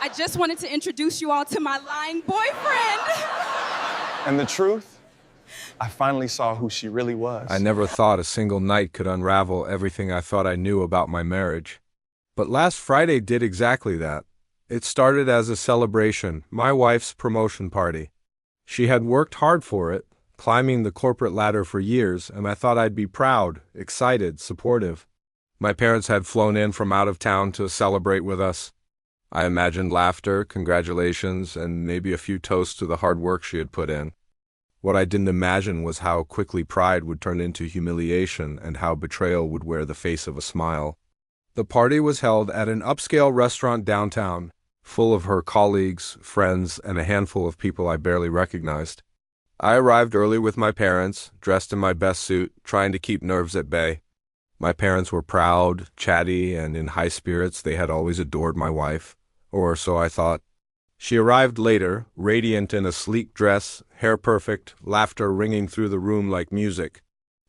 I just wanted to introduce you all to my lying boyfriend. And the truth? I finally saw who she really was. I never thought a single night could unravel everything I thought I knew about my marriage. But last Friday did exactly that. It started as a celebration, my wife's promotion party. She had worked hard for it, climbing the corporate ladder for years, and I thought I'd be proud, excited, supportive. My parents had flown in from out of town to celebrate with us. I imagined laughter, congratulations, and maybe a few toasts to the hard work she had put in. What I didn't imagine was how quickly pride would turn into humiliation and how betrayal would wear the face of a smile. The party was held at an upscale restaurant downtown, full of her colleagues, friends, and a handful of people I barely recognized. I arrived early with my parents, dressed in my best suit, trying to keep nerves at bay. My parents were proud, chatty, and in high spirits. They had always adored my wife, or so I thought. She arrived later, radiant in a sleek dress, hair perfect, laughter ringing through the room like music.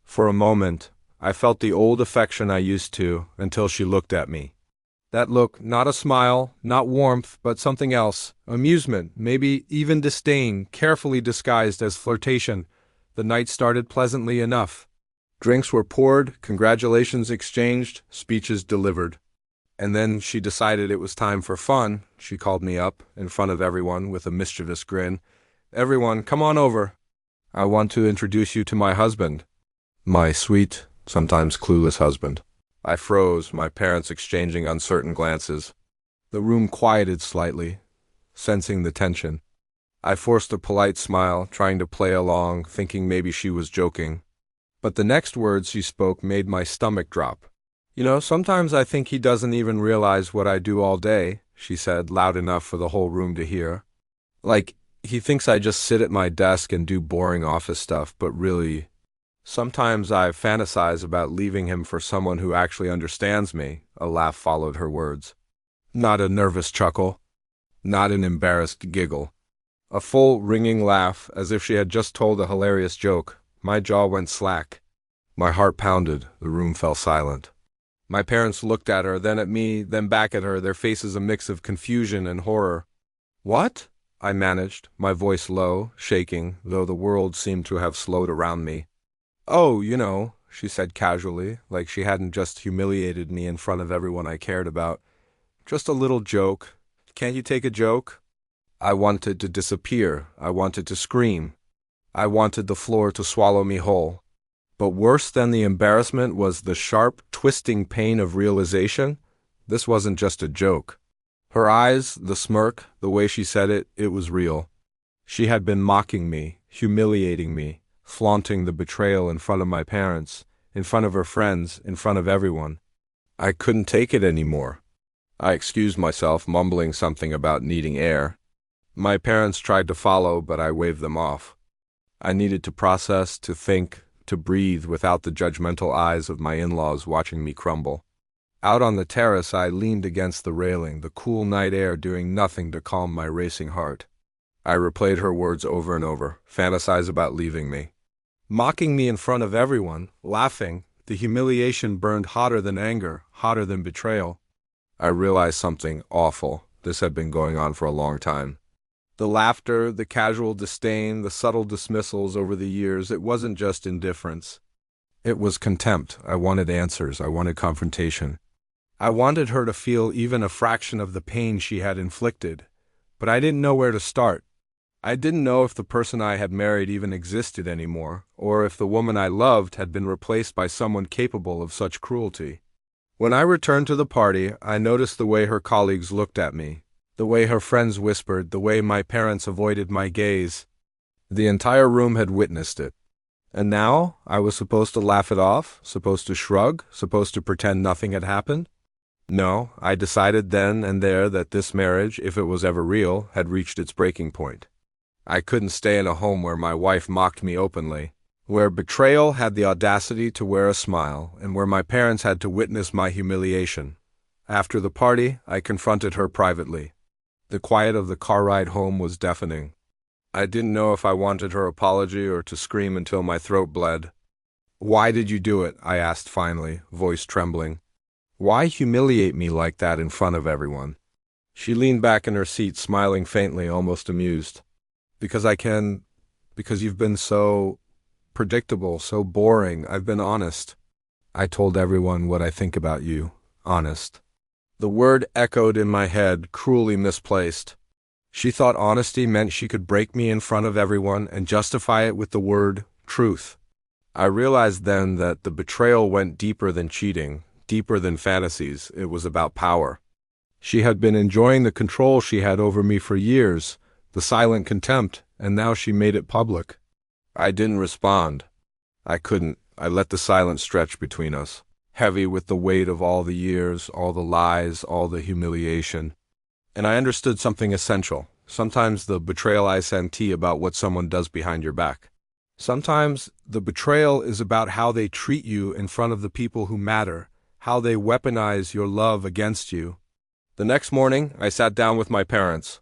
For a moment, I felt the old affection I used to, until she looked at me. That look, not a smile, not warmth, but something else. Amusement, maybe even disdain, carefully disguised as flirtation. The night started pleasantly enough. Drinks were poured, congratulations exchanged, speeches delivered. And then she decided it was time for fun. She called me up, in front of everyone, with a mischievous grin. "Everyone, come on over. I want to introduce you to my husband." My sweet, sometimes clueless husband. I froze, my parents exchanging uncertain glances. The room quieted slightly, sensing the tension. I forced a polite smile, trying to play along, thinking maybe she was joking. But the next words she spoke made my stomach drop. "You know, sometimes I think he doesn't even realize what I do all day," she said, loud enough for the whole room to hear. "Like, he thinks I just sit at my desk and do boring office stuff, but really, sometimes I fantasize about leaving him for someone who actually understands me." A laugh followed her words. Not a nervous chuckle. Not an embarrassed giggle. A full, ringing laugh, as if she had just told a hilarious joke. My jaw went slack. My heart pounded. The room fell silent. My parents looked at her, then at me, then back at her, their faces a mix of confusion and horror. "What?" I managed, my voice low, shaking, though the world seemed to have slowed around me. "Oh, you know," she said casually, like she hadn't just humiliated me in front of everyone I cared about. "Just a little joke. Can't you take a joke?" I wanted to disappear. I wanted to scream. I wanted the floor to swallow me whole. But worse than the embarrassment was the sharp, twisting pain of realization. This wasn't just a joke. Her eyes, the smirk, the way she said it, it was real. She had been mocking me, humiliating me, flaunting the betrayal in front of my parents, in front of her friends, in front of everyone. I couldn't take it anymore. I excused myself, mumbling something about needing air. My parents tried to follow, but I waved them off. I needed to process, to think, to breathe without the judgmental eyes of my in-laws watching me crumble. Out on the terrace, I leaned against the railing, the cool night air doing nothing to calm my racing heart. I replayed her words over and over, fantasize about leaving me. Mocking me in front of everyone, laughing, the humiliation burned hotter than anger, hotter than betrayal. I realized something awful. This had been going on for a long time. The laughter, the casual disdain, the subtle dismissals over the years, it wasn't just indifference. It was contempt. I wanted answers. I wanted confrontation. I wanted her to feel even a fraction of the pain she had inflicted. But I didn't know where to start. I didn't know if the person I had married even existed anymore, or if the woman I loved had been replaced by someone capable of such cruelty. When I returned to the party, I noticed the way her colleagues looked at me. The way her friends whispered, the way my parents avoided my gaze. The entire room had witnessed it. And now, I was supposed to laugh it off, supposed to shrug, supposed to pretend nothing had happened? No, I decided then and there that this marriage, if it was ever real, had reached its breaking point. I couldn't stay in a home where my wife mocked me openly, where betrayal had the audacity to wear a smile, and where my parents had to witness my humiliation. After the party, I confronted her privately. The quiet of the car ride home was deafening. I didn't know if I wanted her apology or to scream until my throat bled. "Why did you do it?" I asked finally, voice trembling. "Why humiliate me like that in front of everyone?" She leaned back in her seat, smiling faintly, almost amused. Because I can, because you've been so predictable, so boring. I've been honest. I told everyone what I think about you. Honest. The word echoed in my head, cruelly misplaced. She thought honesty meant she could break me in front of everyone and justify it with the word truth. I realized then that the betrayal went deeper than cheating, deeper than fantasies. It was about power. She had been enjoying the control she had over me for years, the silent contempt, and now she made it public. I didn't respond. I couldn't. I let the silence stretch between us, heavy with the weight of all the years, all the lies, all the humiliation. And I understood something essential. Sometimes the betrayal I senti about what someone does behind your back. Sometimes the betrayal is about how they treat you in front of the people who matter, how they weaponize your love against you. The next morning, I sat down with my parents.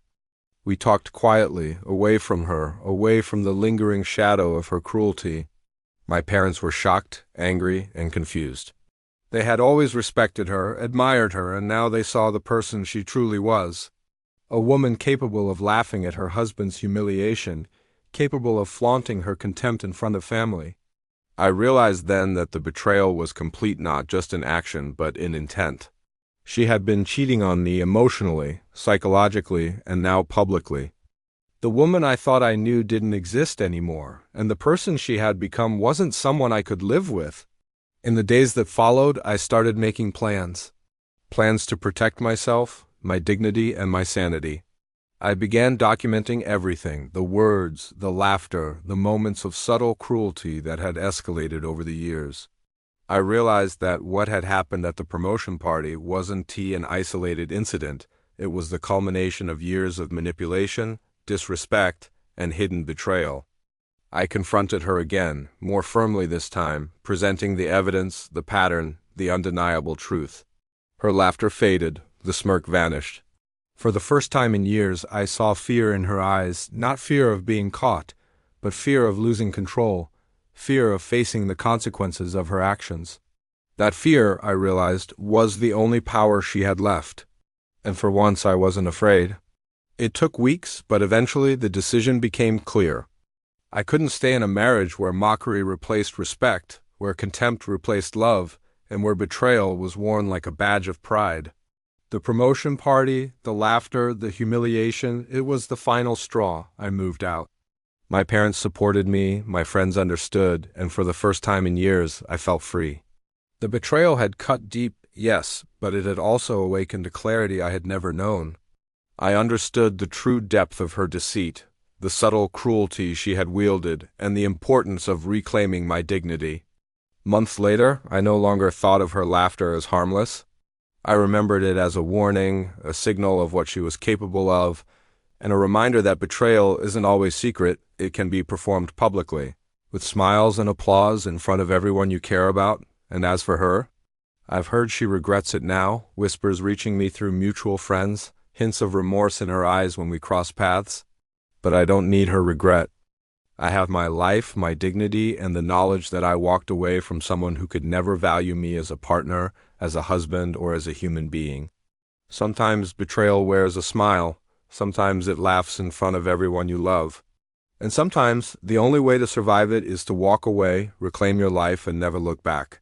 We talked quietly, away from her, away from the lingering shadow of her cruelty. My parents were shocked, angry, and confused. They had always respected her, admired her, and now they saw the person she truly was. A woman capable of laughing at her husband's humiliation, capable of flaunting her contempt in front of family. I realized then that the betrayal was complete not just in action, but in intent. She had been cheating on me emotionally, psychologically, and now publicly. The woman I thought I knew didn't exist anymore, and the person she had become wasn't someone I could live with. In the days that followed, I started making plans. Plans to protect myself, my dignity, and my sanity. I began documenting everything, the words, the laughter, the moments of subtle cruelty that had escalated over the years. I realized that what had happened at the promotion party wasn't an isolated incident. It was the culmination of years of manipulation, disrespect, and hidden betrayal. I confronted her again, more firmly this time, presenting the evidence, the pattern, the undeniable truth. Her laughter faded, the smirk vanished. For the first time in years, I saw fear in her eyes, not fear of being caught, but fear of losing control, fear of facing the consequences of her actions. That fear, I realized, was the only power she had left. And for once I wasn't afraid. It took weeks, but eventually the decision became clear. I couldn't stay in a marriage where mockery replaced respect, where contempt replaced love, and where betrayal was worn like a badge of pride. The promotion party, the laughter, the humiliation, it was the final straw. I moved out. My parents supported me, my friends understood, and for the first time in years, I felt free. The betrayal had cut deep, yes, but it had also awakened a clarity I had never known. I understood the true depth of her deceit, the subtle cruelty she had wielded, and the importance of reclaiming my dignity. Months later, I no longer thought of her laughter as harmless. I remembered it as a warning, a signal of what she was capable of, and a reminder that betrayal isn't always secret. It can be performed publicly, with smiles and applause in front of everyone you care about. And as for her, I've heard she regrets it now, whispers reaching me through mutual friends, hints of remorse in her eyes when we cross paths. But I don't need her regret. I have my life, my dignity, and the knowledge that I walked away from someone who could never value me as a partner, as a husband, or as a human being. Sometimes betrayal wears a smile. Sometimes it laughs in front of everyone you love. And sometimes the only way to survive it is to walk away, reclaim your life, and never look back.